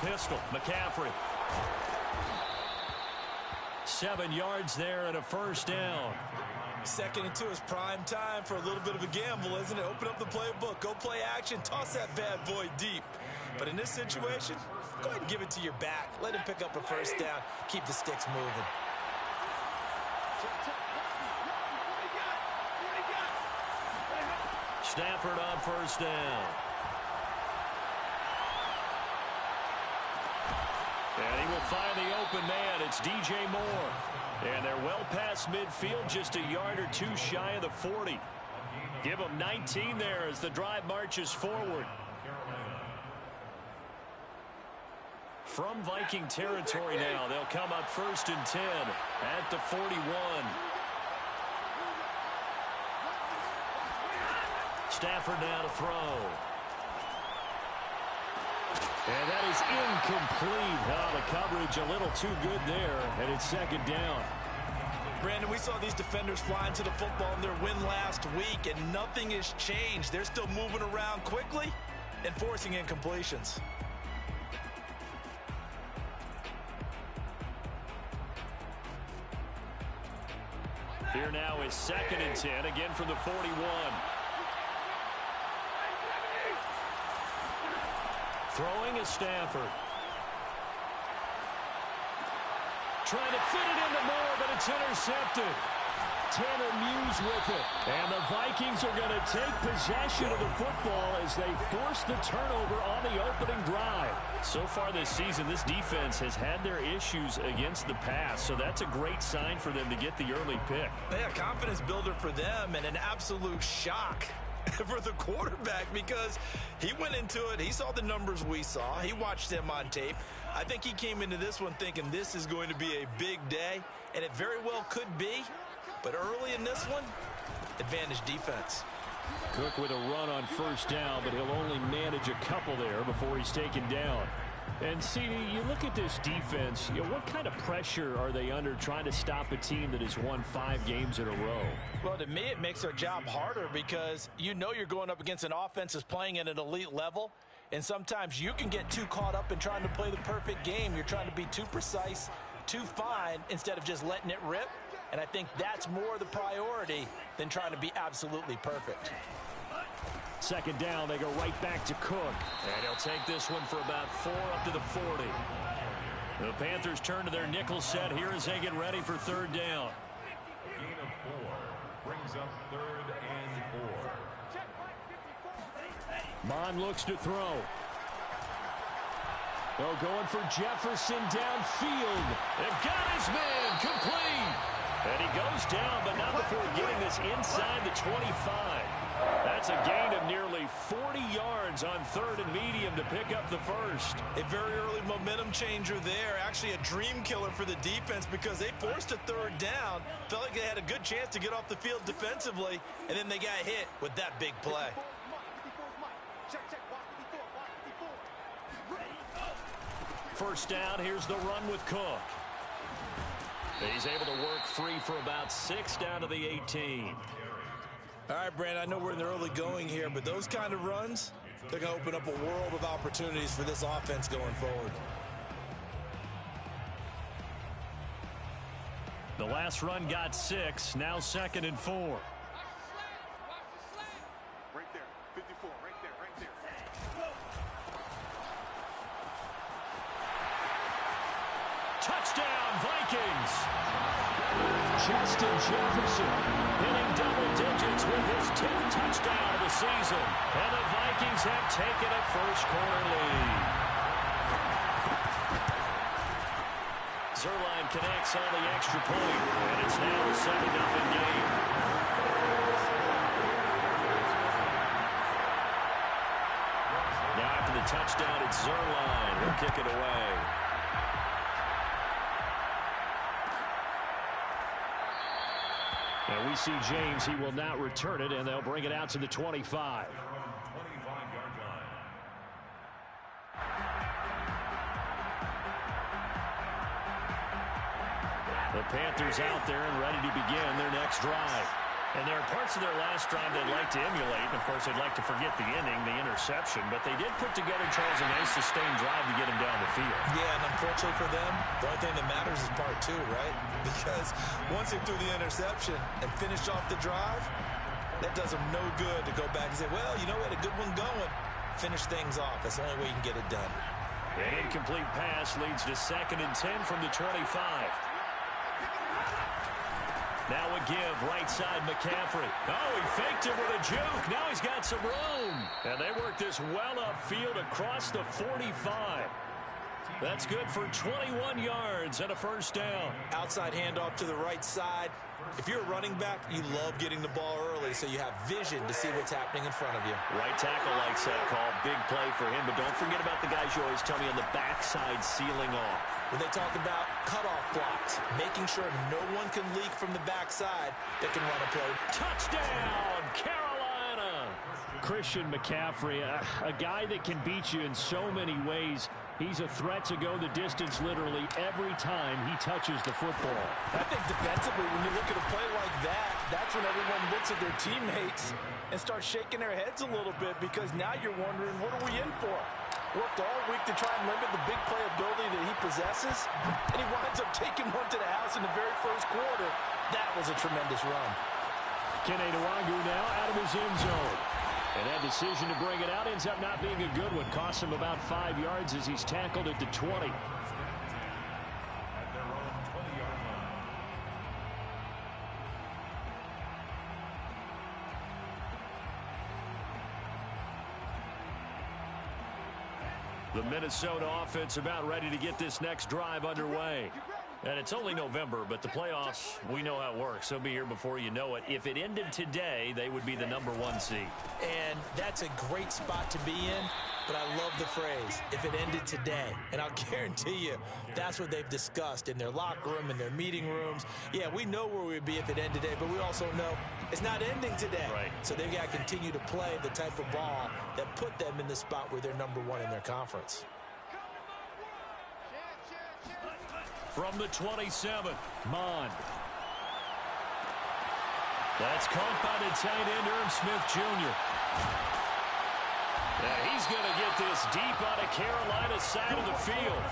pistol. McCaffrey. 7 yards there and a first down. 2nd and 2 is prime time for a little bit of a gamble, isn't it? Open up the playbook, go play action, toss that bad boy deep. But in this situation, go ahead and give it to your back. Let him pick up a first down. Keep the sticks moving. Stafford on first down. And he will find the open man. It's DJ Moore. And they're well past midfield, just a yard or two shy of the 40. Give them 19 there as the drive marches forward. From Viking territory now, they'll come up 1st and 10 at the 41. Stafford now to throw. And that is incomplete. Oh, the coverage a little too good there, and it's 2nd down. Brandon, we saw these defenders fly into the football in their win last week, and nothing has changed. They're still moving around quickly and forcing incompletions. Here now is 2nd and 10, again from the 41. Throwing is Stafford. Trying to fit it into Moore, but it's intercepted. Tanner Muse with it. And the Vikings are going to take possession of the football as they force the turnover on the opening drive. So far this season, this defense has had their issues against the pass, so that's a great sign for them to get the early pick. Yeah, confidence builder for them and an absolute shock for the quarterback because he went into it. He saw the numbers we saw. He watched them on tape. I think he came into this one thinking this is going to be a big day, and it very well could be. But early in this one, advantage defense. Cook with a run on first down, but he'll only manage a couple there before he's taken down. And, CD, you look at this defense, what kind of pressure are they under trying to stop a team that has won 5 games in a row? Well, to me, it makes their job harder because you know you're going up against an offense that's playing at an elite level, and sometimes you can get too caught up in trying to play the perfect game. You're trying to be too precise, too fine, instead of just letting it rip. And I think that's more the priority than trying to be absolutely perfect. 2nd down, they go right back to Cook. And he'll take this one for about 4 up to the 40. The Panthers turn to their nickel set here as they get ready for 3rd down. Gain of 4 brings up 3rd and 4. Mon looks to throw. Oh, going for Jefferson downfield. They've got his man complete. And he goes down, but not before getting this inside the 25. That's a gain of nearly 40 yards on 3rd and medium to pick up the first. A very early momentum changer there. Actually a dream killer for the defense because they forced a 3rd down. Felt like they had a good chance to get off the field defensively, and then they got hit with that big play. First down, here's the run with Cook. He's able to work free for about 6 down to the 18. All right, Brandon, I know we're in the early going here, but those kind of runs, they're going to open up a world of opportunities for this offense going forward. The last run got 6, now 2nd and 4. Right there, 54, right there. Touchdown, Vikings! Justin Jefferson hitting double digits with his 10th touchdown of the season. And the Vikings have taken a first-quarter lead. Zerline connects on the extra point, and it's now a 7-0 game. Now after the touchdown, it's Zerline. He'll kick it away. And we see James. He will not return it, and they'll bring it out to the 25. 25-yard line. The Panthers out there and ready to begin their next drive. And there are parts of their last drive they'd like to emulate. And, of course, they'd like to forget the inning, the interception. But they did put together, Charles, a nice sustained drive to get him down the field. Yeah, and unfortunately for them, the only thing that matters is part two, right? Because once they threw the interception and finished off the drive, that does them no good to go back and say, well, you know, we had a good one going. Finish things off. That's the only way you can get it done. An incomplete pass leads to 2nd and 10 from the 25. Now a give, right side, McCaffrey. Oh, he faked it with a juke. Now he's got some room. And they work this well upfield across the 45. That's good for 21 yards and a first down. Outside handoff to the right side. If you're a running back, you love getting the ball early so you have vision to see what's happening in front of you. Right tackle likes that call. Big play for him. But don't forget about the guys you always tell me on the backside sealing off. When they talk about cutoff blocks, making sure no one can leak from the backside that can run a play. Touchdown, Carolina! Christian McCaffrey, a guy that can beat you in so many ways. He's a threat to go the distance literally every time he touches the football. I think defensively, when you look at a play like that, that's when everyone looks at their teammates and starts shaking their heads a little bit, because now you're wondering, what are we in for? Worked all week to try and limit the big play ability that he possesses, and he winds up taking one to the house in the very first quarter. That was a tremendous run. Kene Nwangu now out of his end zone. And that decision to bring it out ends up not being a good one. Costs him about 5 yards as he's tackled at the 20. At their own 20-yard line. The Minnesota offense about ready to get this next drive underway. And it's only November, but the playoffs, we know how it works. They'll be here before you know it. If it ended today, they would be the #1 seed. And that's a great spot to be in, but I love the phrase, if it ended today. And I'll guarantee you, that's what they've discussed in their locker room, in their meeting rooms. Yeah, we know where we'd be if it ended today, but we also know it's not ending today. Right. So they've got to continue to play the type of ball that put them in the spot where they're #1 in their conference. From the 27, Mond. That's caught by the tight end, Irv Smith Jr. Now he's going to get this deep on the Carolina side of the field.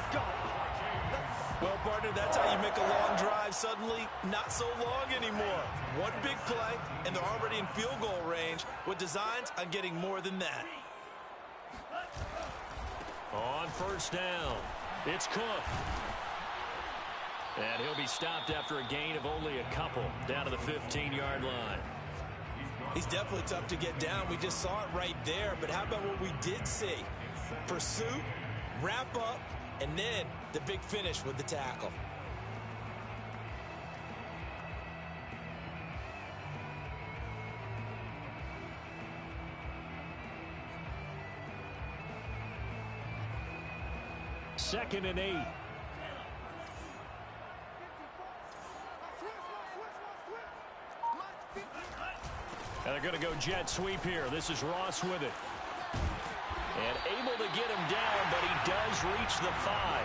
Well, partner, that's how you make a long drive suddenly not so long anymore. One big play, and they're already in field goal range with designs on getting more than that. On first down, it's Cook. And he'll be stopped after a gain of only a couple down to the 15-yard line. He's definitely tough to get down. We just saw it right there. But how about what we did see? Pursuit, wrap up, and then the big finish with the tackle. Second and 8. And they're going to go jet sweep here. This is Ross with it. And able to get him down, but he does reach the 5.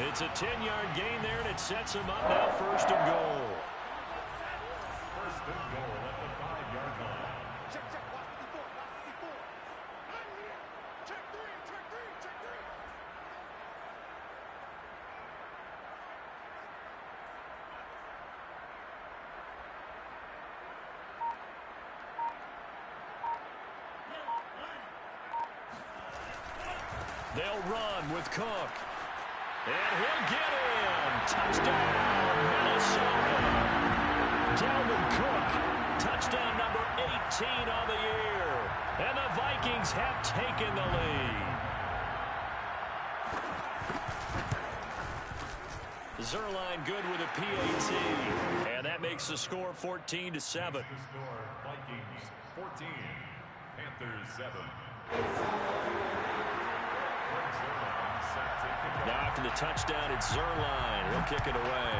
It's a 10-yard gain there, and it sets him up now 1st and goal. First and goal at the 5-yard line. They'll run with Cook. And he'll get in. Touchdown, Minnesota. Dalvin Cook, touchdown number 18 on the year. And the Vikings have taken the lead. Zerline good with a PAT. And that makes the score 14-7. The score, Vikings 14, Panthers 7. Now after the touchdown, it's Zerline. He'll kick it away.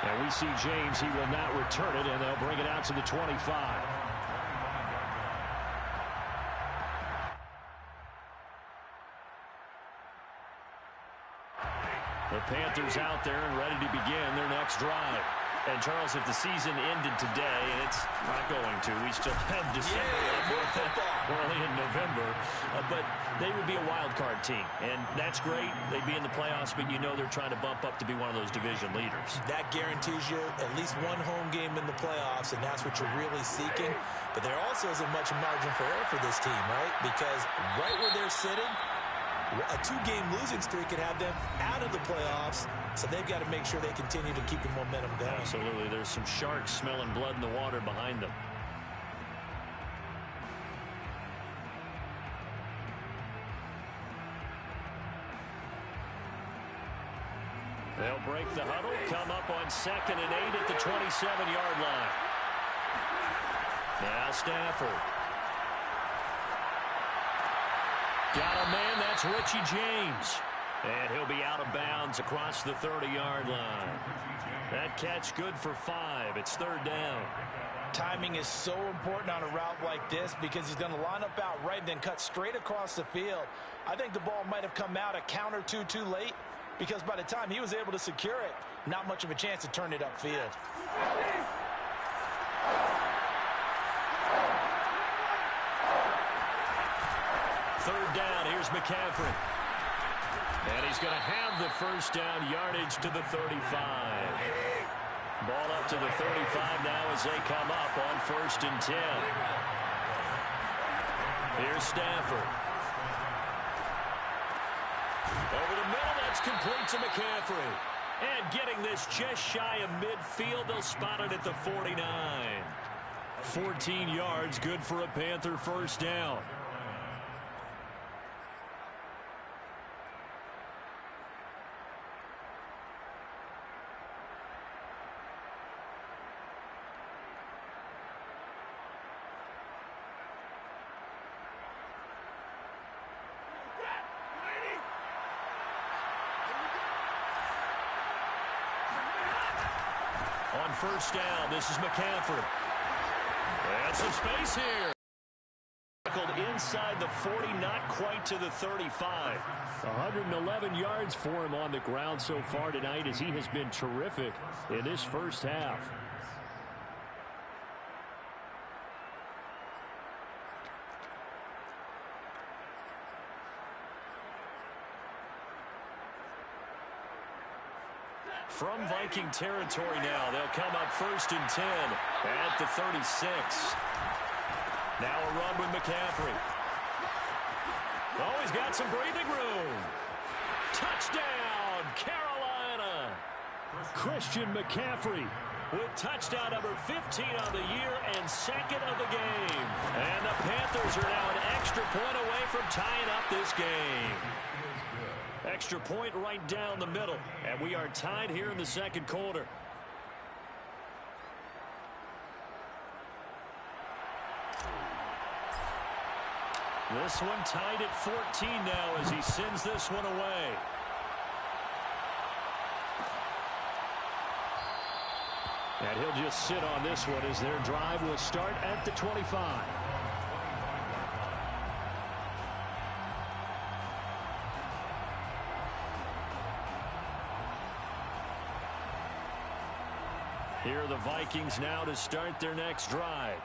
And we see James. He will not return it, and they'll bring it out to the 25. The Panthers out there and ready to begin their next drive. And, Charles, if the season ended today, and it's not going to, we still have December early in November, but they would be a wild card team. And that's great. They'd be in the playoffs, but you know they're trying to bump up to be one of those division leaders. That guarantees you at least one home game in the playoffs, and that's what you're really seeking. But there also isn't much margin for error for this team, right? Because right where they're sitting, a 2-game losing streak could have them out of the playoffs, so they've got to make sure they continue to keep the momentum going. Absolutely. There's some sharks smelling blood in the water behind them. They'll break the huddle, come up on 2nd and 8 at the 27-yard line. Now Stafford. Got a man, that's Richie James. And he'll be out of bounds across the 30-yard line. That catch good for 5. It's 3rd down. Timing is so important on a route like this because he's going to line up out right and then cut straight across the field. I think the ball might have come out a count or two too late because by the time he was able to secure it, not much of a chance to turn it upfield. Third down, here's McCaffrey. And he's going to have the first down, yardage to the 35. Ball up to the 35 now as they come up on 1st and 10. Here's Stafford. Over the middle, that's complete to McCaffrey. And getting this just shy of midfield, they'll spot it at the 49. 14 yards, good for a Panther first down. On 1st down, this is McCaffrey. And some space here. Inside the 40, not quite to the 35. 111 yards for him on the ground so far tonight as he has been terrific in this first half. From Viking territory now, they'll come up 1st and 10 at the 36. Now a run with McCaffrey. Oh, he's got some breathing room. Touchdown, Carolina. Christian McCaffrey with touchdown number 15 on the year and 2nd of the game. And the Panthers are now an extra point away from tying up this game. Extra point right down the middle. And we are tied here in the 2nd quarter. This one tied at 14 now as he sends this one away. And he'll just sit on this one as their drive will start at the 25. Here are the Vikings now to start their next drive.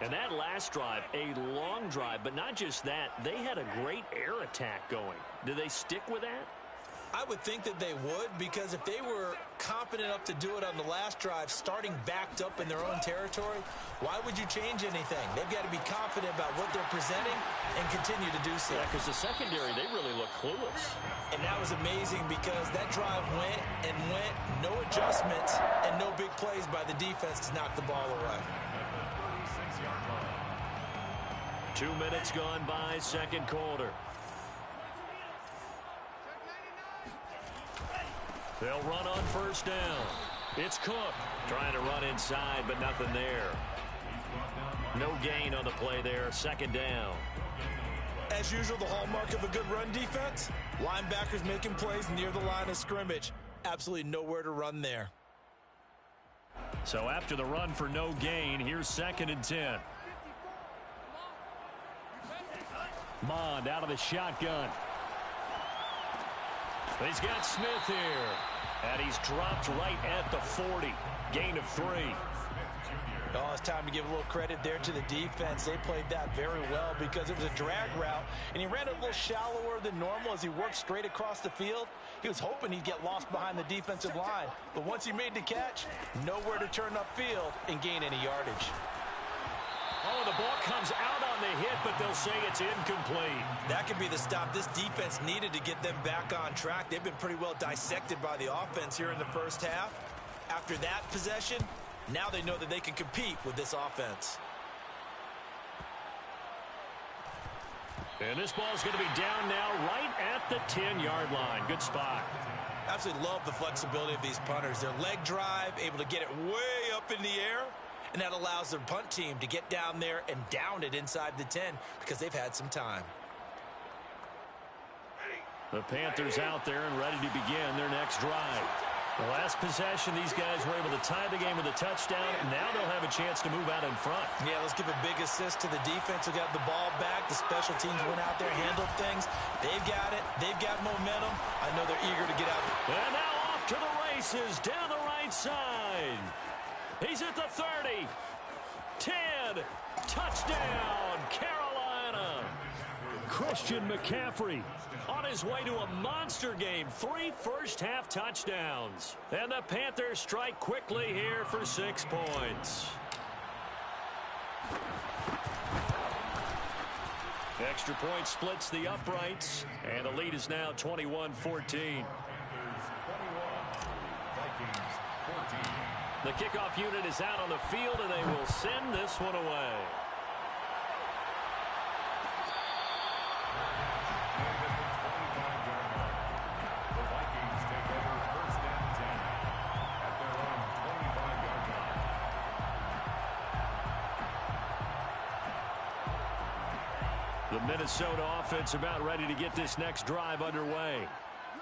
And that last drive, a long drive, but not just that, they had a great air attack going. Do they stick with that? I would think that they would, because if they were confident enough to do it on the last drive, starting backed up in their own territory, why would you change anything? They've got to be confident about what they're presenting and continue to do so. Yeah, because the secondary, they really look clueless. And that was amazing because that drive went and went, no adjustments, and no big plays by the defense to knock the ball away. 2 minutes gone by, 2nd quarter. They'll run on 1st down. It's Cook trying to run inside, but nothing there. No gain on the play there. 2nd down. As usual, the hallmark of a good run defense, linebackers making plays near the line of scrimmage. Absolutely nowhere to run there. So after the run for no gain, here's 2nd and 10. Mond out of the shotgun. He's got Smith here. And he's dropped right at the 40. Gain of 3. Oh, it's time to give a little credit there to the defense. They played that very well because it was a drag route, and he ran it a little shallower than normal as he worked straight across the field. He was hoping he'd get lost behind the defensive line, but once he made the catch, nowhere to turn upfield and gain any yardage. Oh, the ball comes out on the hit, but they'll say it's incomplete. That could be the stop this defense needed to get them back on track. They've been pretty well dissected by the offense here in the first half. After that possession, now they know that they can compete with this offense. And this ball's going to be down now right at the 10-yard line. Good spot. Absolutely love the flexibility of these punters. Their leg drive, able to get it way up in the air, and that allows their punt team to get down there and down it inside the 10 because they've had some time. The Panthers out there and ready to begin their next drive. The last possession, these guys were able to tie the game with a touchdown, and now they'll have a chance to move out in front. Yeah, let's give a big assist to the defense who got the ball back. The special teams went out there, handled things. They've got it. They've got momentum. I know they're eager to get out. And now off to the races down the right side. He's at the 30. 10. Touchdown, Carolina. Christian McCaffrey on his way to a monster game. 3 first-half touchdowns. And the Panthers strike quickly here for 6 points. Extra point splits the uprights. And the lead is now 21-14. The kickoff unit is out on the field, and they will send this one away. The Vikings take over first and 10 at their own 25-yard line. The Minnesota offense about ready to get this next drive underway.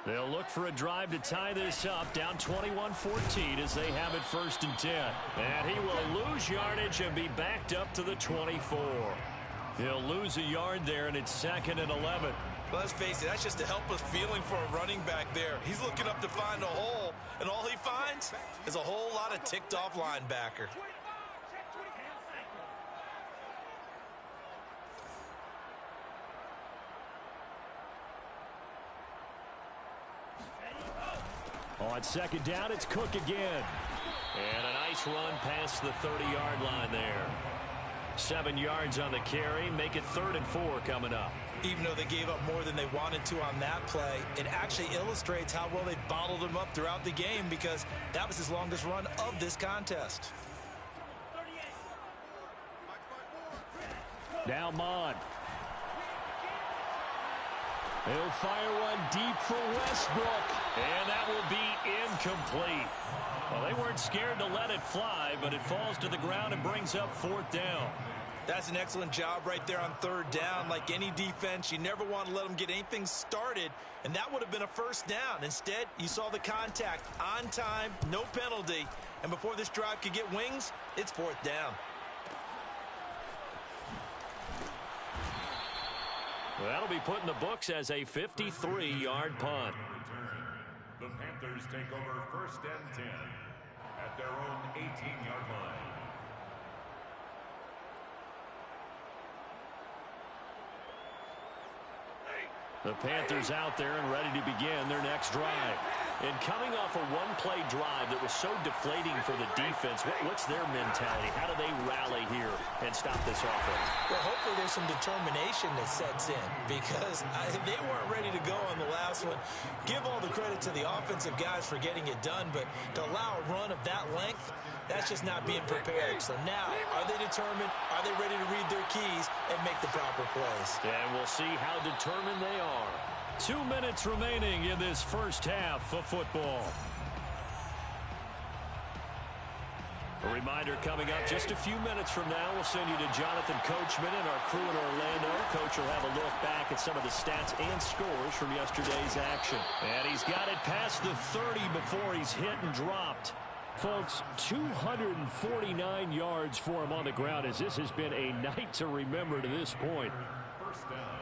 They'll look for a drive to tie this up, down 21-14 as they have it first and 10. And he will lose yardage and be backed up to the 24. He'll lose a yard there, and it's 2nd and 11. Let's face it, that's just a helpless feeling for a running back there. He's looking up to find a hole, and all he finds is a whole lot of ticked-off linebacker. On 2nd down, it's Cook again. And a nice run past the 30-yard line there. 7 yards on the carry. Make it 3rd and 4 coming up. Even though they gave up more than they wanted to on that play, it actually illustrates how well they bottled him up throughout the game because that was his longest run of this contest. Now Mond. He'll fire one deep for Westbrook. And that will be incomplete. Well, they weren't scared to let it fly, but it falls to the ground and brings up 4th down. That's an excellent job right there on 3rd down. Like any defense, you never want to let them get anything started, and that would have been a 1st down. Instead, you saw the contact on time, no penalty, and before this drive could get wings, it's 4th down. Well, that'll be put in the books as a 53-yard punt. The Panthers take over first and 10 at their own 18-yard line. The Panthers out there and ready to begin their next drive. And coming off a one-play drive that was so deflating for the defense, what's their mentality? How do they rally here and stop this offense? Well, hopefully there's some determination that sets in because they weren't ready to go on the last one. Give all the credit to the offensive guys for getting it done, but to allow a run of that length, that's just not being prepared. So now, are they determined? Are they ready to read their keys and make the proper plays? And we'll see how determined they are. 2 minutes remaining in this first half of football. A reminder coming up just a few minutes from now. We'll send you to Jonathan Coachman and our crew in Orlando. Coach will have a look back at some of the stats and scores from yesterday's action. And he's got it past the 30 before he's hit and dropped. Folks, 249 yards for him on the ground as this has been a night to remember to this point. First down.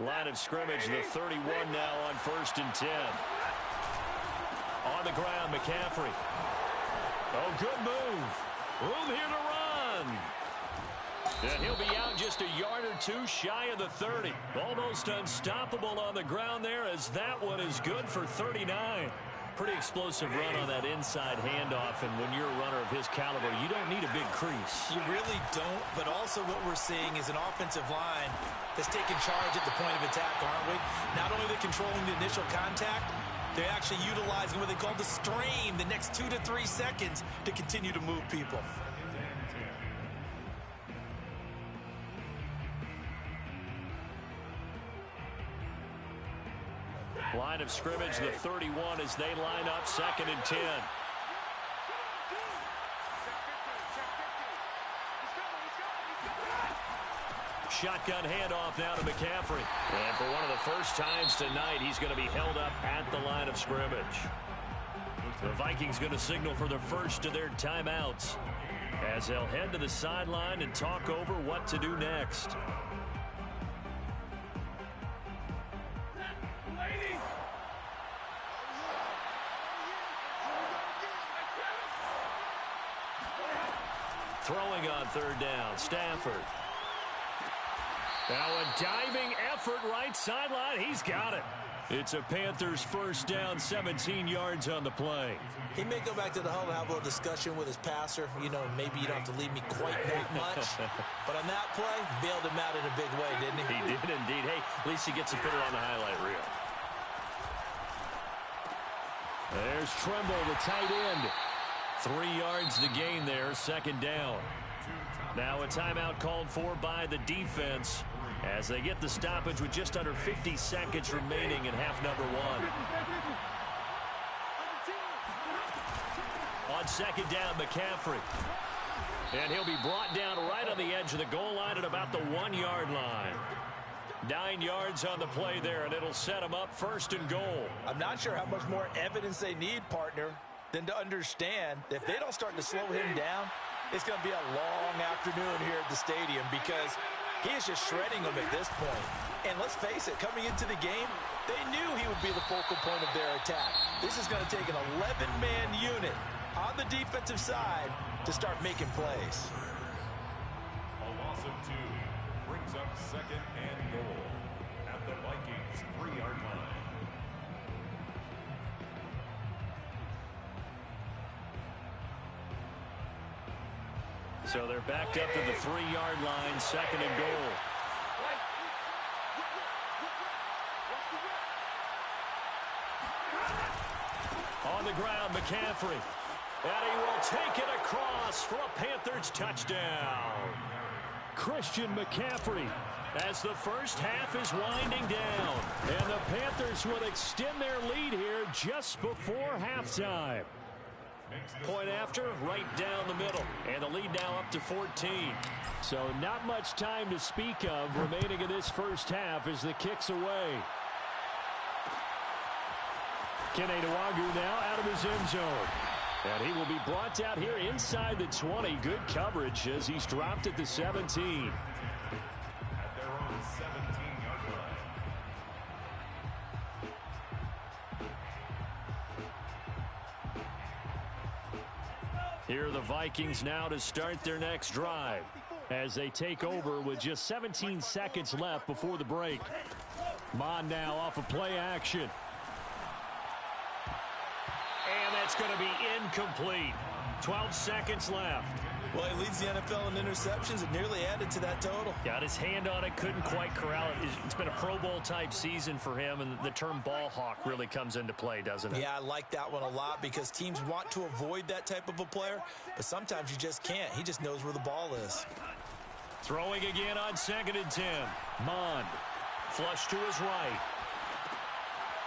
Line of scrimmage, the 31 now on 1st and 10. On the ground, McCaffrey. Oh, good move. Room here to run. And he'll be out just a yard or two shy of the 30. Almost unstoppable on the ground there, as that one is good for 39. Pretty explosive run on that inside handoff, and when you're a runner of his caliber, you don't need a big crease. You really don't, but also what we're seeing is an offensive line that's taking charge at the point of attack, aren't we? Not only are they controlling the initial contact, they're actually utilizing what they call the strain, the next 2 to 3 seconds, to continue to move people. Line of scrimmage, the 31, as they line up 2nd and 10. Shotgun handoff now to McCaffrey. And for one of the first times tonight, he's going to be held up at the line of scrimmage. The Vikings going to signal for the first of their timeouts, as they'll head to the sideline and talk over what to do next. Throwing on 3rd down, Stafford. Now a diving effort right sideline. He's got it. It's a Panthers first down, 17 yards on the play. He may go back to the huddle and have a little discussion with his passer. You know, maybe you don't have to leave me quite that much. But on that play, bailed him out in a big way, didn't he? He did indeed. Hey, at least he gets to put it on the highlight reel. There's Tremble, the tight end. 3 yards the gain there, 2nd down. Now a timeout called for by the defense as they get the stoppage with just under 50 seconds remaining in half number 1. On 2nd down, McCaffrey. And he'll be brought down right on the edge of the goal line at about the 1-yard line. 9 yards on the play there, and it'll set him up 1st and goal. I'm not sure how much more evidence they need, partner, than to understand that if they don't start to slow him down, it's going to be a long afternoon here at the stadium, because he is just shredding them at this point. And let's face it, coming into the game, they knew he would be the focal point of their attack. This is going to take an 11-man unit on the defensive side to start making plays. A loss of 2 brings up 2nd and goal at the Vikings 3-yard line. So they're backed up to the 3-yard line, 2nd and goal. On the ground, McCaffrey. And he will take it across for a Panthers touchdown. Christian McCaffrey, as the first half is winding down. And the Panthers will extend their lead here just before halftime. Point after, right down the middle. And the lead now up to 14. So not much time to speak of remaining in this first half as the kick's away. Kene Nwagu now out of his end zone. And he will be brought out here inside the 20. Good coverage as he's dropped at the 17. At their own 17-yard line. Here are the Vikings now to start their next drive as they take over with just 17 seconds left before the break. Mon now off of play action. And that's going to be incomplete. 12 seconds left. Well, he leads the NFL in interceptions and nearly added to that total. Got his hand on it, couldn't quite corral it. It's been a Pro Bowl type season for him, and the term ball hawk really comes into play, doesn't it? Yeah, I like that one a lot because teams want to avoid that type of a player, but sometimes you just can't. He just knows where the ball is. Throwing again on 2nd and 10. Mond. Flush to his right.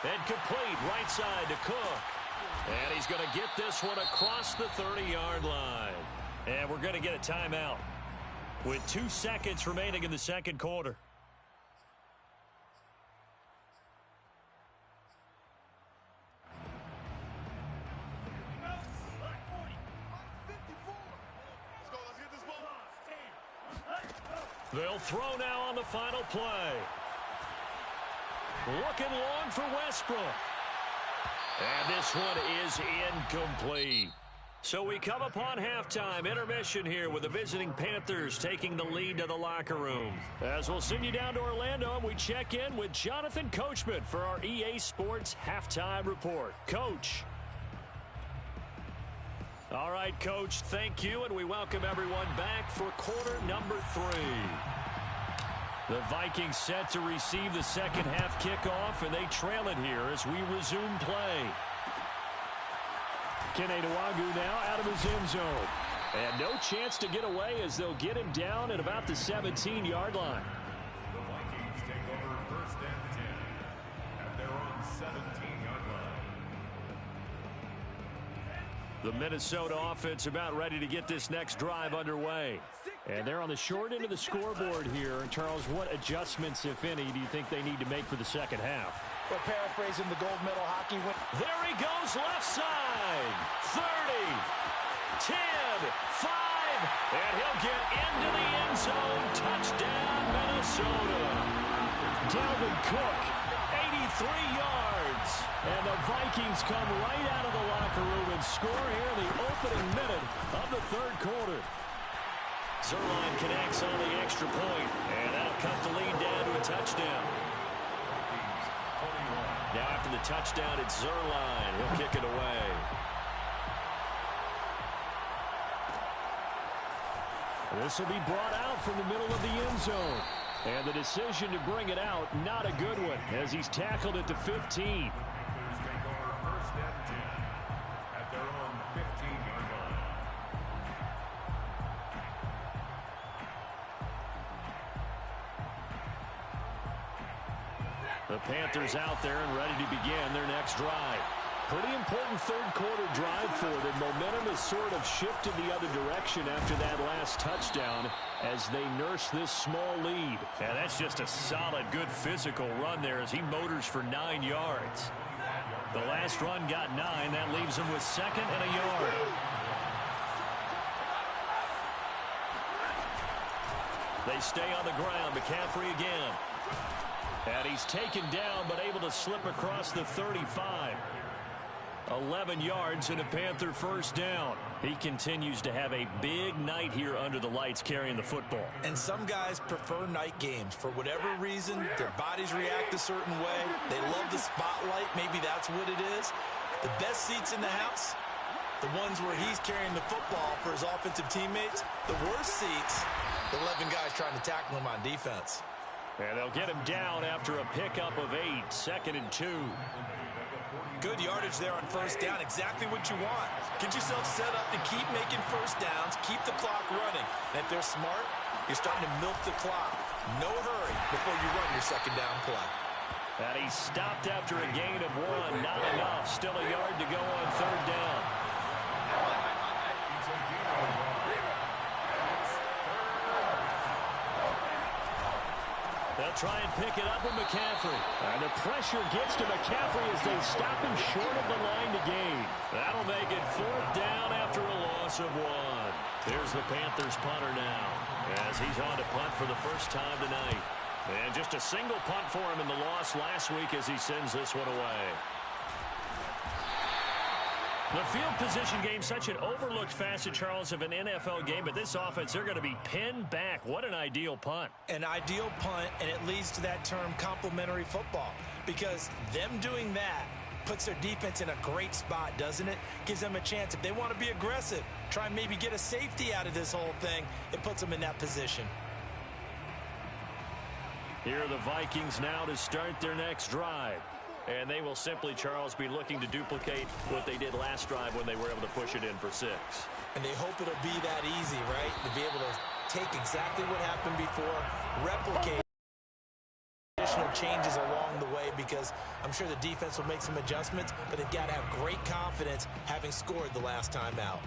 And complete right side to Cook. And he's going to get this one across the 30-yard line. And we're going to get a timeout with 2 seconds remaining in the second quarter. They'll throw now on the final play. Looking long for Westbrook. And this one is incomplete. So we come upon halftime intermission here with the visiting Panthers taking the lead to the locker room. As we'll send you down to Orlando, and we check in with Jonathan Coachman for our EA Sports halftime report. Coach. All right, Coach, thank you, and we welcome everyone back for quarter number 3. The Vikings set to receive the second half kickoff, and they trail it here as we resume play. Kene Nwagu now out of his end zone. And no chance to get away as they'll get him down at about the 17-yard line. The Vikings take over first and 10 at their own 17-yard line. The Minnesota offense about ready to get this next drive underway. And they're on the short end of the scoreboard here. And Charles, what adjustments, if any, do you think they need to make for the second half? Well, paraphrasing the gold medal hockey win. There he goes, left side. 30, 10, 5, and he'll get into the end zone. Touchdown, Minnesota. Dalvin Cook, 83 yards. And the Vikings come right out of the locker room and score here in the opening minute of the third quarter. Zerline connects on the extra point, and that'll cut the lead down to a touchdown. Now after the touchdown, it's Zerline. He'll kick it away. This will be brought out from the middle of the end zone. And the decision to bring it out, not a good one, as he's tackled at the 15. Panthers take over first and 10 at their own 15-yard line. The Panthers out there and ready to begin their next drive. Pretty important third quarter drive for them. Momentum has sort of shifted the other direction after that last touchdown as they nurse this small lead. And that's just a solid, good physical run there as he motors for 9 yards. The last run got 9. That leaves him with second and a yard. They stay on the ground. McCaffrey again. And he's taken down but able to slip across the 35. 11 yards and a Panther first down. He continues to have a big night here under the lights carrying the football. And some guys prefer night games. For whatever reason, their bodies react a certain way. They love the spotlight. Maybe that's what it is. The best seats in the house, the ones where he's carrying the football for his offensive teammates. The worst seats, the 11 guys trying to tackle him on defense. And they'll get him down after a pickup of 8, second and 2. Good yardage there on first down. Exactly what you want. Get yourself set up to keep making first downs, keep the clock running. And if they're smart, you're starting to milk the clock. No hurry before you run your second down play. And he stopped after a gain of 1. Not enough. Still a yard to go on third down. They'll try and pick it up with McCaffrey. And the pressure gets to McCaffrey as they stop him short of the line to gain. That'll make it fourth down after a loss of 1. Here's the Panthers punter now as he's on to punt for the first time tonight. And just a single punt for him in the loss last week as he sends this one away. The field position game, such an overlooked facet, Charles, of an NFL game. But this offense, they're going to be pinned back. What an ideal punt. An ideal punt, and it leads to that term complementary football. Because them doing that puts their defense in a great spot, doesn't it? Gives them a chance. If they want to be aggressive, try and maybe get a safety out of this whole thing, it puts them in that position. Here are the Vikings now to start their next drive. And they will simply, Charles, be looking to duplicate what they did last drive when they were able to push it in for 6. And they hope it'll be that easy, right? To be able to take exactly what happened before, replicate additional changes along the way, because I'm sure the defense will make some adjustments, but they've got to have great confidence having scored the last time out.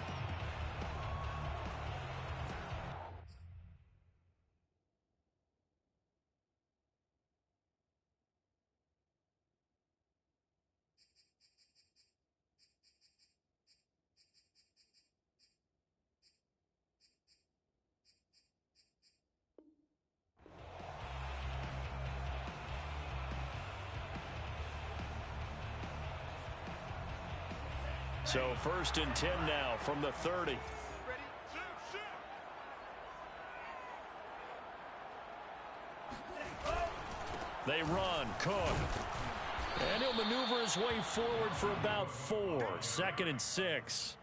So 1st and 10 now from the 30. They run. Cook. And he'll maneuver his way forward for about 4. 2nd and 6.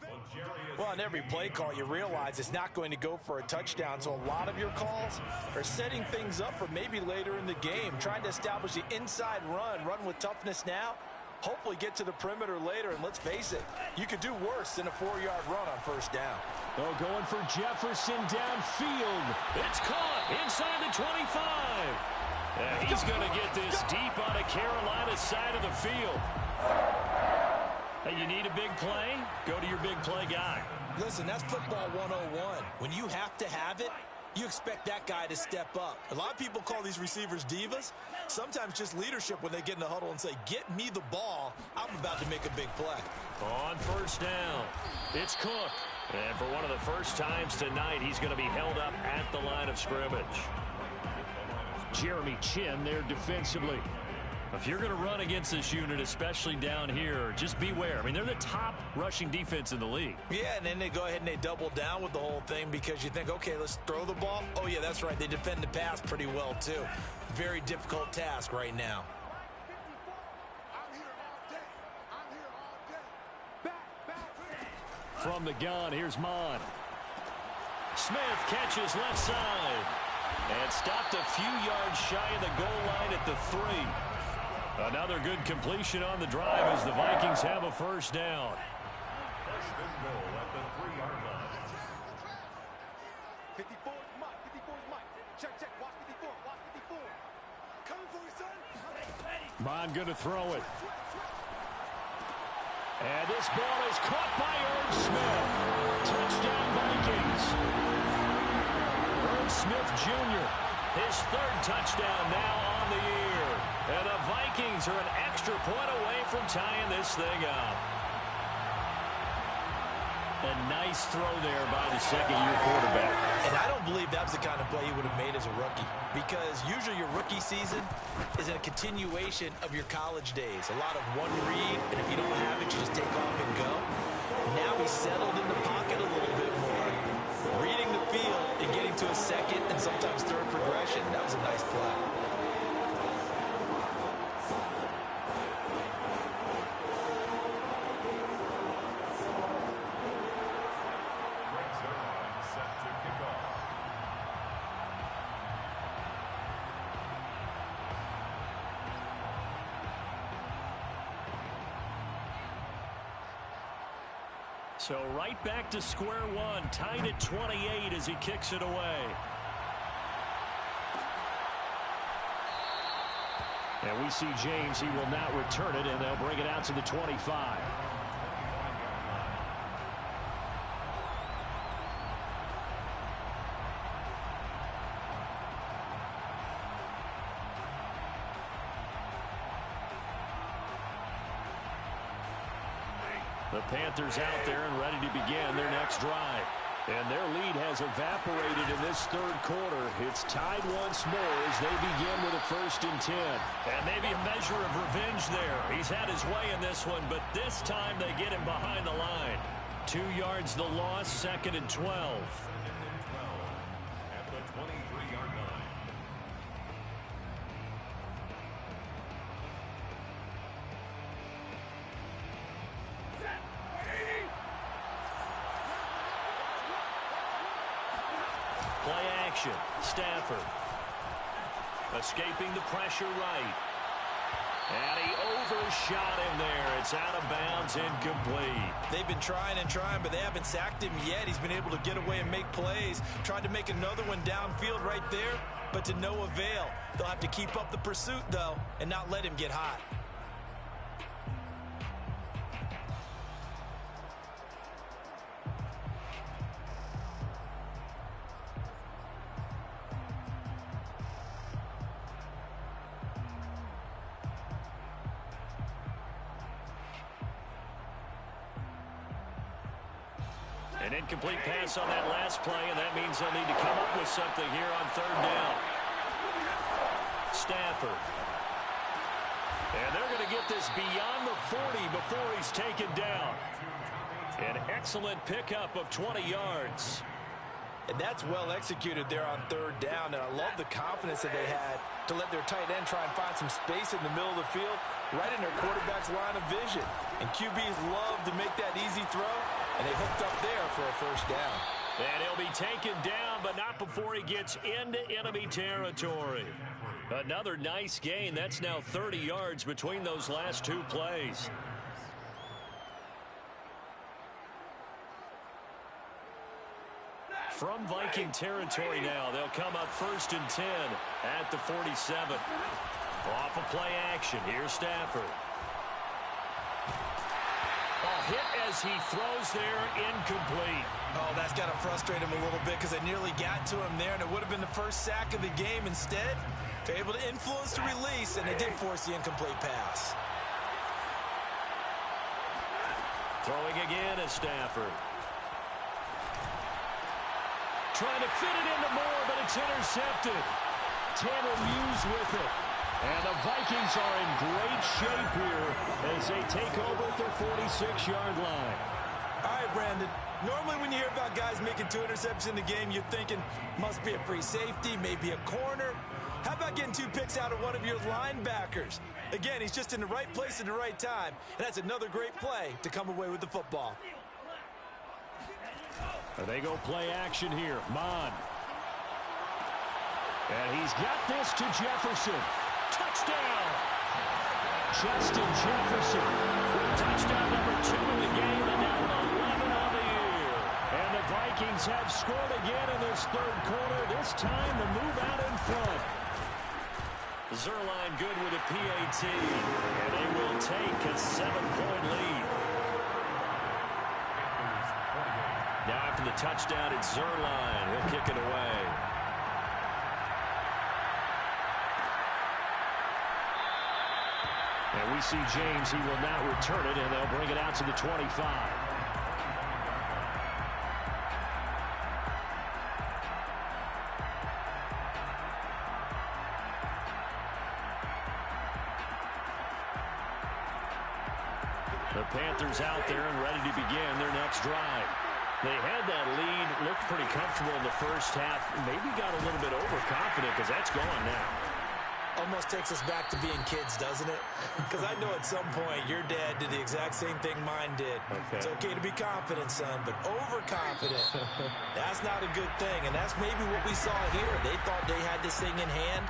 Well, on every play call, you realize it's not going to go for a touchdown. So a lot of your calls are setting things up for maybe later in the game, trying to establish the inside run with toughness now, hopefully get to the perimeter later. And let's face it, you could do worse than a 4-yard run on 1st down. Oh, going for Jefferson downfield. It's caught inside the 25. And he's going to get this deep on the Carolina side of the field. Hey, you need a big play? Go to your big play guy. Listen, that's football 101. When you have to have it, you expect that guy to step up. A lot of people call these receivers divas. Sometimes just leadership when they get in the huddle and say, get me the ball. I'm about to make a big play. On 1st down, it's Cook. And for one of the first times tonight, he's going to be held up at the line of scrimmage. Jeremy Chin there defensively. If you're going to run against this unit, especially down here, just beware. I mean, they're the top rushing defense in the league. Yeah, and then they go ahead and they double down with the whole thing because you think, okay, let's throw the ball. Oh, yeah, that's right. They defend the pass pretty well, too. Very difficult task right now. From the gun, here's Mon. Smith catches left side. And stopped a few yards shy of the goal line at the 3. Another good completion on the drive as the Vikings have a 1st down. 1st and goal at the 3-yard line. 54 is Mike. 54 is Mike. Check, check. Watch 54. Watch 54. Coming for you, son. Mon going to throw it. And this ball is caught by Irv Smith. Touchdown, Vikings. Irv Smith Jr., his 3rd touchdown now on the year. And the Vikings are an extra point away from tying this thing up. A nice throw there by the 2nd-year quarterback. And I don't believe that was the kind of play he would have made as a rookie, because usually your rookie season is a continuation of your college days. A lot of one read, and if you don't have it, you just take off and go. Now he's settled in the pocket a little bit more, reading the field and getting to a 2nd and sometimes 3rd progression. That was a nice play. So right back to square one, tied at 28 as he kicks it away. And we see James, he will not return it, and they'll bring it out to the 25. The Panthers out there and ready to begin their next drive. And their lead has evaporated in this 3rd quarter. It's tied once more as they begin with a 1st and 10. And maybe a measure of revenge there. He's had his way in this one, but this time they get him behind the line. 2 yards the loss, 2nd and 12. At the 23-yard line. Play action. Stafford. Escaping the pressure right. And he overshot him there. It's out of bounds, incomplete. They've been trying and trying, but they haven't sacked him yet. He's been able to get away and make plays. Tried to make another one downfield right there, but to no avail. They'll have to keep up the pursuit, though, and not let him get hot. An incomplete pass on that last play, and that means they'll need to come up with something here on 3rd down. Stafford. And they're going to get this beyond the 40 before he's taken down. An excellent pickup of 20 yards. And that's well executed there on third down. And I love the confidence that they had to let their tight end try and find some space in the middle of the field, right in their quarterback's line of vision. And QBs love to make that easy throw, and they hooked up there for a first down. And he'll be taken down, but not before he gets into enemy territory. Another nice gain. That's now 30 yards between those last two plays. From Viking territory now, they'll come up 1st and 10 at the 47. Off of play action. Here's Stafford. A hit as he throws there, incomplete. Oh, that's got to frustrate him a little bit because they nearly got to him there, and it would have been the first sack of the game. Instead, they're able to influence the release, and they did force the incomplete pass. Throwing again is Stafford. Trying to fit it into Moore, but it's intercepted. Tanner Muse with it. And the Vikings are in great shape here as they take over at their 46-yard line. All right, Brandon. Normally when you hear about guys making 2 interceptions in the game, you're thinking must be a free safety, maybe a corner. How about getting 2 picks out of one of your linebackers? Again, he's just in the right place at the right time, and that's another great play to come away with the football. They go play action here. Mon. And he's got this to Jefferson. Touchdown! Justin Jefferson with touchdown number 2 in the game, and now 11 on the year. And the Vikings have scored again in this third quarter, this time to move out in front. Zerline good with a PAT, and they will take a 7-point lead. Now after the touchdown, it's Zerline. He'll kick it away. And we see James. He will now return it, and they'll bring it out to the 25. The Panthers out there and ready to begin their next drive. They had that lead, looked pretty comfortable in the first half, maybe got a little bit overconfident because that's gone now. Almost takes us back to being kids, doesn't it? Because I know at some point your dad did the exact same thing mine did. Okay. It's okay to be confident, son, but overconfident, that's not a good thing. And that's maybe what we saw here. They thought they had this thing in hand,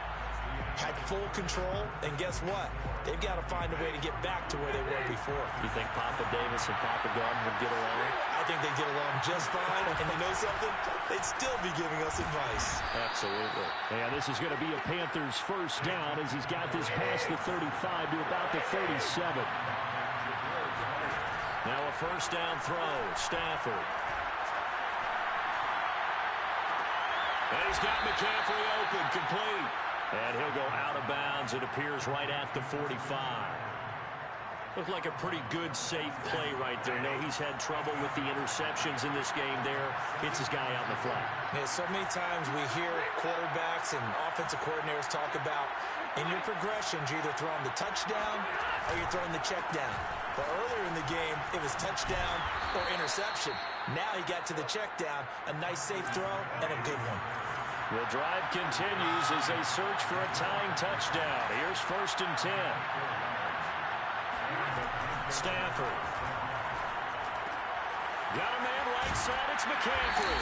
had full control, and guess what? They've got to find a way to get back to where they were before. You think Papa Davis and Papa Gordon would get along? I think they'd get along just fine. And you know something? They'd still be giving us advice. Absolutely. And this is going to be a Panthers first down as he's got this past the 35 to about the 37. Now a first down throw. Stafford. And he's got McCaffrey open, complete. And he'll go out of bounds, it appears, right at the 45. Looked like a pretty good, safe play right there. No, he's had trouble with the interceptions in this game there. Hits his guy out in the flat. Yeah, so many times we hear quarterbacks and offensive coordinators talk about in your progressions, you're either throwing the touchdown or you're throwing the check down. But earlier in the game, it was touchdown or interception. Now he got to the check down, a nice safe throw and a good one. The drive continues as they search for a tying touchdown. Here's 1st and 10. Stafford. Got a man right side. It's McCaffrey.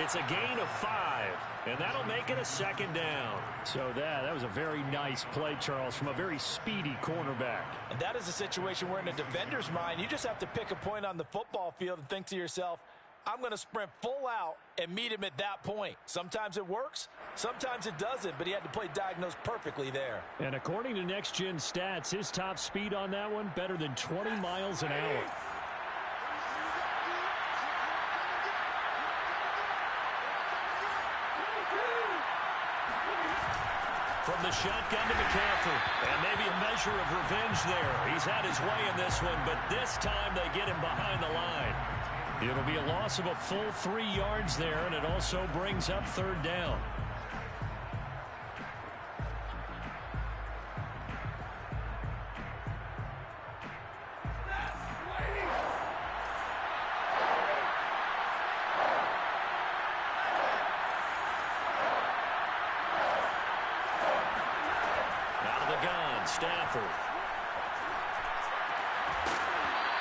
It's a gain of 5, and that'll make it a 2nd down. So that was a very nice play, Charles, from a very speedy cornerback. And that is a situation where in a defender's mind, you just have to pick a point on the football field and think to yourself, I'm going to sprint full out and meet him at that point. Sometimes it works, sometimes it doesn't, but he had to play diagnosed perfectly there. And according to Next Gen Stats, his top speed on that one, better than 20 miles an hour. From the shotgun to McCaffrey, and maybe a measure of revenge there. He's had his way in this one, but this time they get him behind the line. It'll be a loss of a full 3 yards there, and it also brings up 3rd down. on Stafford.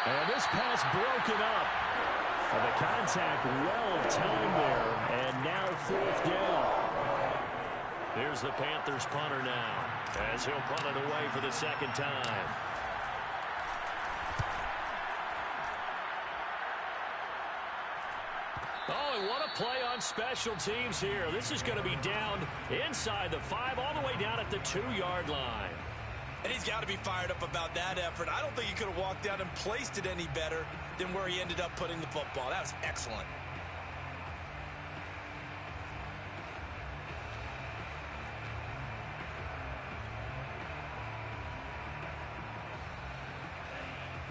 And this pass broken up. And the contact well timed there. And now 4th down. Here's the Panthers punter now, as he'll punt it away for the 2nd time. Oh, and what a play on special teams here. This is going to be down inside the 5, all the way down at the 2-yard line. And he's got to be fired up about that effort. I don't think he could have walked down and placed it any better than where he ended up putting the football. That was excellent.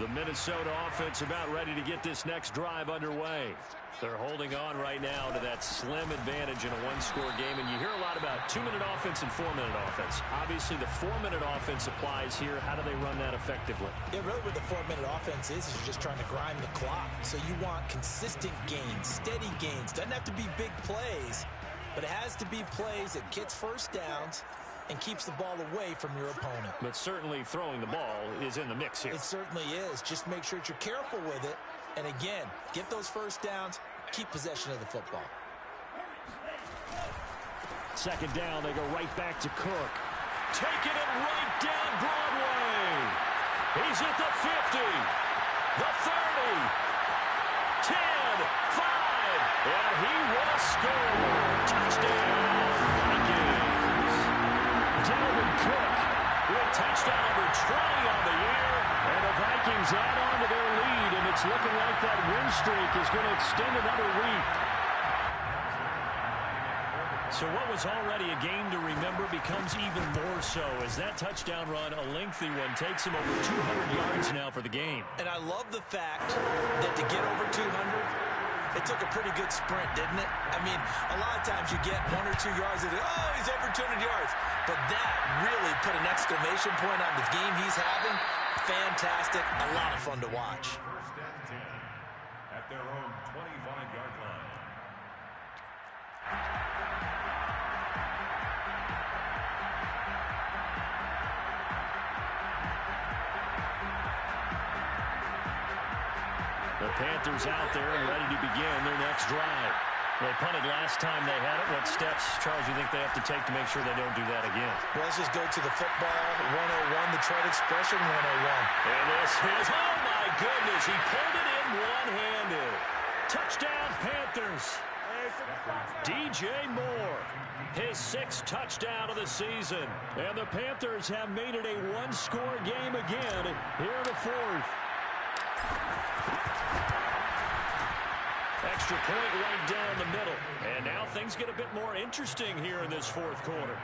The Minnesota offense about ready to get this next drive underway. They're holding on right now to that slim advantage in a 1-score game. And you hear a lot about 2-minute offense and 4-minute offense. Obviously, the 4-minute offense applies here. How do they run that effectively? Yeah, really what the 4-minute offense is you're just trying to grind the clock. So you want consistent gains, steady gains. Doesn't have to be big plays, but it has to be plays that gets first downs and keeps the ball away from your opponent. But certainly throwing the ball is in the mix here. It certainly is. Just make sure that you're careful with it. And again, get those first downs, keep possession of the football. 2nd down, they go right back to Cook. Taking it right down Broadway. He's at the 50, the 30, 10, 5, and he will score. Touchdown, Vikings. Dalvin Cook with touchdown number 20 on the year, and the Vikings add on to their lead, and it's looking like that win streak is going to extend another week. So what was already a game to remember becomes even more so as that touchdown run, a lengthy one, takes him over 200 yards now for the game. And I love the fact that to get over 200, it took a pretty good sprint, didn't it? I mean, a lot of times you get 1 or 2 yards and oh, he's over 200 yards. But that really put an exclamation point on the game he's having. Fantastic. A lot of fun to watch. 1st and 10 at their own 25-yard line. The Panthers out there and ready to begin their next drive. They punted last time they had it. What steps, Charles, you think they have to take to make sure they don't do that again? Well, let's just go to the football 101, the trade expression 101. And this is, oh my goodness, he pulled it in one-handed. Touchdown, Panthers. DJ Moore, his 6th touchdown of the season. And the Panthers have made it a 1-score game again here in the 4th. Extra point right down the middle. And now things get a bit more interesting here in this 4th quarter.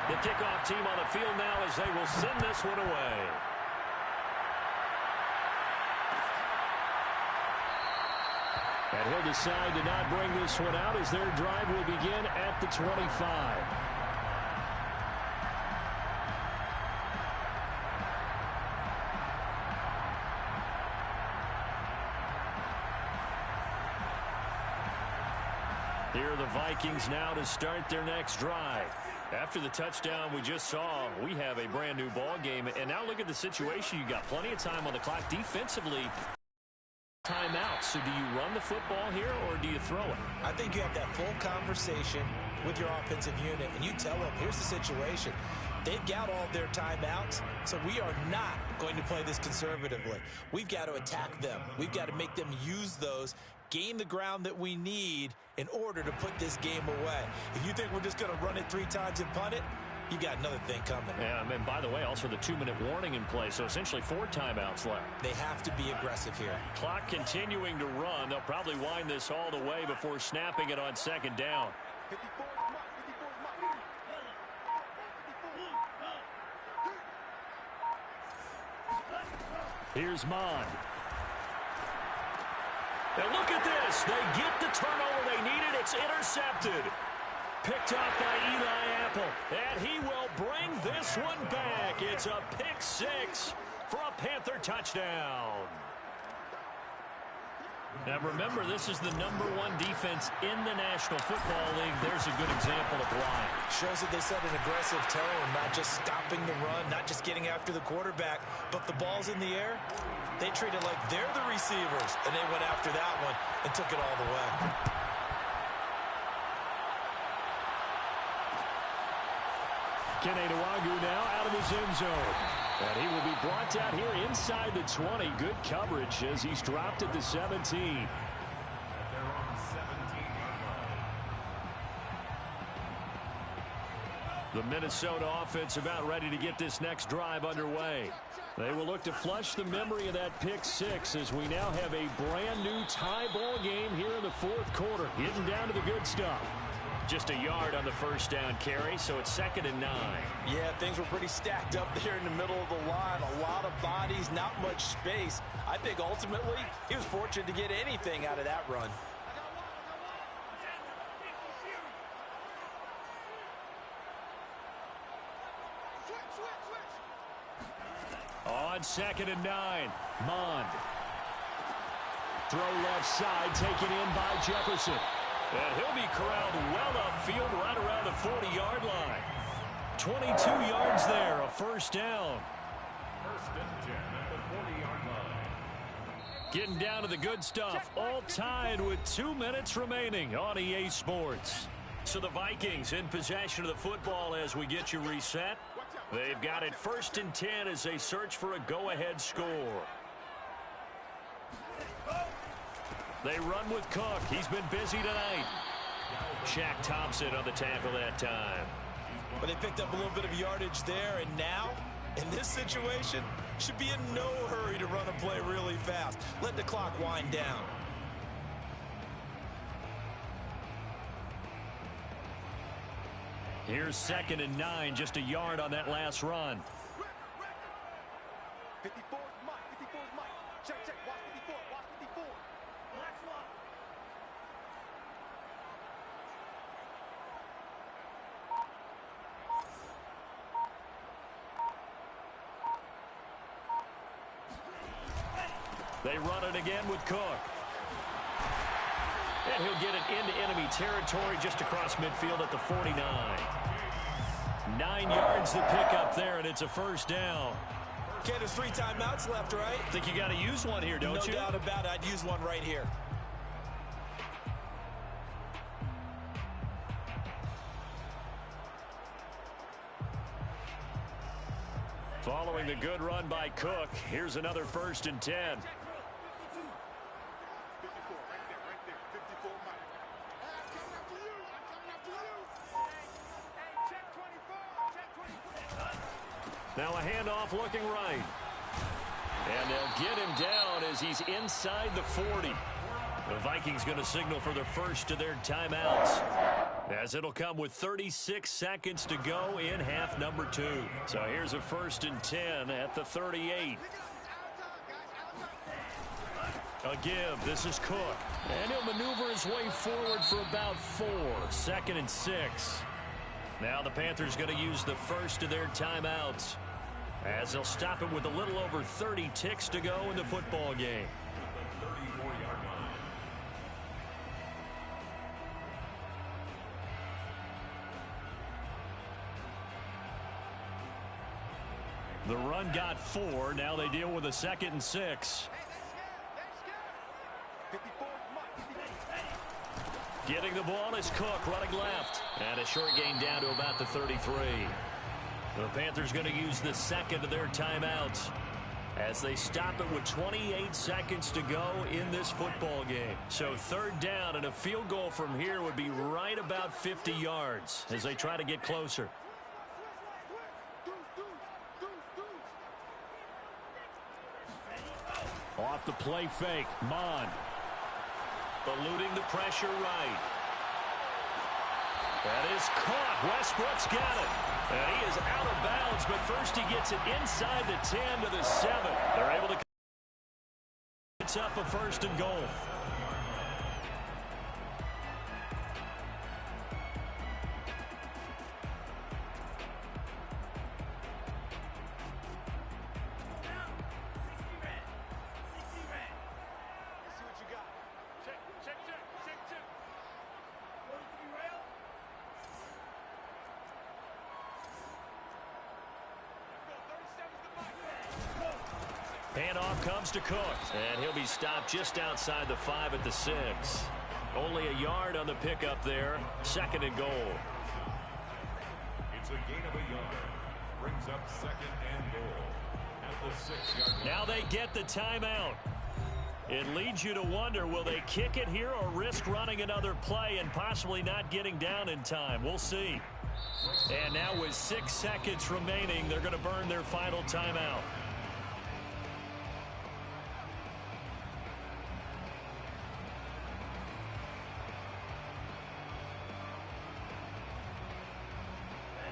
The kickoff team on the field now as they will send this one away. And he'll decide to not bring this one out as their drive will begin at the 25. Here are the Vikings now to start their next drive. After the touchdown we just saw, we have a brand new ball game. And now look at the situation. You got plenty of time on the clock defensively. Timeout. So do you run the football here or do you throw it? I think you have that full conversation with your offensive unit, and you tell them, here's the situation. They've got all their timeouts, so we are not going to play this conservatively. We've got to attack them. We've got to make them use those, gain the ground that we need in order to put this game away. If you think we're just going to run it 3 times and punt it, you got another thing coming. Yeah, and by the way, also the 2-minute warning in play, so essentially 4 timeouts left. They have to be aggressive here. Clock continuing to run. They'll probably wind this all the way before snapping it on 2nd down. 54 is mark. 54 is mark. Here's Mond. And look at this. They get the turnover they needed. It's intercepted. Picked up by Eli Apple. And he will bring this one back. It's a pick 6 for a Panther touchdown. Now remember, this is the #1 defense in the National Football League. There's a good example of why. Shows that they set an aggressive tone, not just stopping the run, not just getting after the quarterback, but the ball's in the air. They treat it like they're the receivers, and they went after that one and took it all the way. Curtis21 now out of his end zone. And he will be brought down here inside the 20. Good coverage as he's dropped at the 17. The Minnesota offense about ready to get this next drive underway. They will look to flush the memory of that pick six as we now have a brand new tie ball game here in the fourth quarter. Getting down to the good stuff. Just a yard on the first down carry, so it's 2nd and 9. Yeah, things were pretty stacked up there in the middle of the line. A lot of bodies, not much space. I think ultimately he was fortunate to get anything out of that run. On 2nd and 9, Mond. Throw left side, taken in by Jefferson. And he'll be corralled well upfield right around the 40-yard line. 22 yards there, a first down. 1st and 10 at the 40-yard line. Getting down to the good stuff, all tied with 2 minutes remaining on EA Sports. So the Vikings in possession of the football as we get you reset. They've got it 1st and 10 as they search for a go-ahead score. They run with Cook. He's been busy tonight. Shaq Thompson on the tackle that time. But they picked up a little bit of yardage there, and now, in this situation, should be in no hurry to run a play really fast. Let the clock wind down. Here's 2nd and 9, just a yard on that last run. 54 Mike. 54 Mike. Check. Watch 54. Watch 54. They run it again with Cook. And he'll get it into enemy territory just across midfield at the 49. 9 yards to pick up there, and it's a first down. Okay, there's 3 timeouts left, right? Think you got to use one here, don't you? No doubt about it. I'd use one right here. Following the good run by Cook, here's another 1st and 10. 54 right there. 54 Mike. I'm coming after you. Hey, check 24. Now a handoff looking right. And they'll get him down as he's inside the 40. The Vikings going to signal for the first of their timeouts, as it'll come with 36 seconds to go in half number 2. So here's a 1st and 10 at the 38. A give. This is Cook. And he'll maneuver his way forward for about 4. 2nd and 6. Now the Panthers going to use the first of their timeouts, as they'll stop it with a little over 30 ticks to go in the football game. The 34-yard line. The run got 4. Now they deal with a 2nd and 6. 54 Mike. Getting the ball is Cook running left. And a short gain down to about the 33. The Panthers going to use the second of their timeouts as they stop it with 28 seconds to go in this football game. So 3rd down, and a field goal from here would be right about 50 yards as they try to get closer. Off the play fake, Mond. Eluding the pressure right. That is caught. Westbrook's got it. And he is out of bounds, but first he gets it inside the 10 to the 7. They're able to... It's up a 1st and goal. See what you got. Handoff comes to Cook. And he'll be stopped just outside the 5 at the 6. Only a yard on the pickup there. 2nd and goal. It's a gain of a yard. Brings up 2nd and goal at the 6-yard line. Now they get the timeout. It leads you to wonder, will they kick it here or risk running another play and possibly not getting down in time? We'll see. And now with 6 seconds remaining, they're going to burn their final timeout.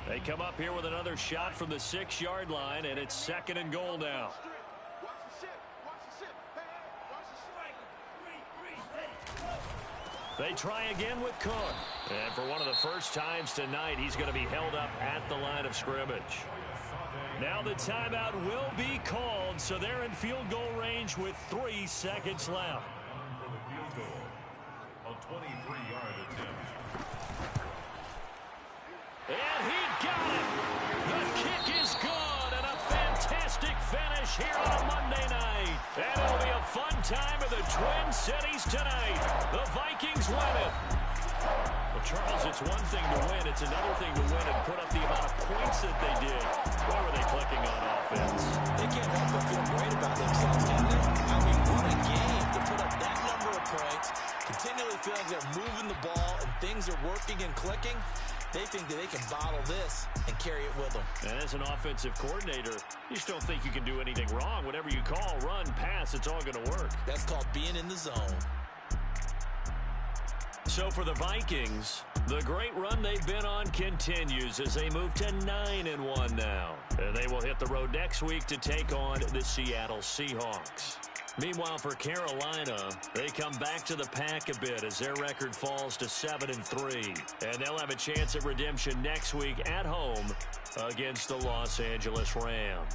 They come up here with another shot from the 6-yard line, and it's 2nd and goal now. They try again with Cook. And for one of the first times tonight, he's going to be held up at the line of scrimmage. Now the timeout will be called, so they're in field goal range with 3 seconds left. For the field goal, a 23-yard attempt. And he got it. The kick is good, and a fantastic finish here on a Monday night. And it'll be a fun time in the Twin Cities tonight. The Vikings win it. Well, Charles, it's one thing to win. It's another thing to win and put up the amount of points that they did. Why were they clicking on offense? They can't help but feel great about themselves, can they? I mean, what a game to put up that number of points, continually feeling they're moving the ball and things are working and clicking. They think that they can bottle this and carry it with them. And as an offensive coordinator, you just don't think you can do anything wrong. Whatever you call, run, pass, it's all going to work. That's called being in the zone. So for the Vikings, the great run they've been on continues as they move to 9-1 now. And they will hit the road next week to take on the Seattle Seahawks. Meanwhile, for Carolina, they come back to the pack a bit as their record falls to 7-3. And they'll have a chance at redemption next week at home against the Los Angeles Rams.